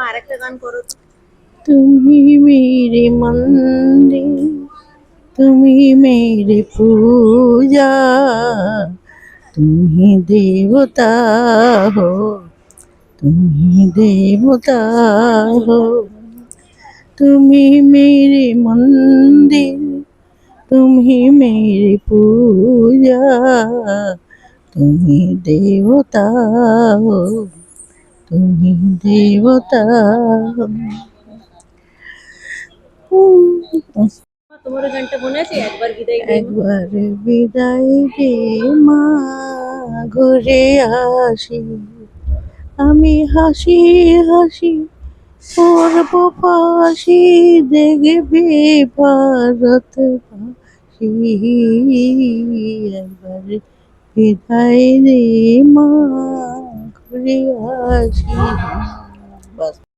আরেকটা গান করো তো। তুমি মেরে মন্দির, তুমি মেরে পূজা, তুমি দেবতা हो, তুমি দেবতা हो। তুমি মেরে মন্দির, তুমি মেরি পূজা, তুমি দেবতা हो, তুমি দেবতা हो। তোমার ওই গানটা মনে আছে, একবার বিদায় দে মা? একবার বিদায় দে মা, ঘুরে আসি, আমি হাসি হাসি পড়ব ফাঁসি, দেখবি ভারতবাসী। একবার বিদায় দে মা, ঘুরে আসি। বাস।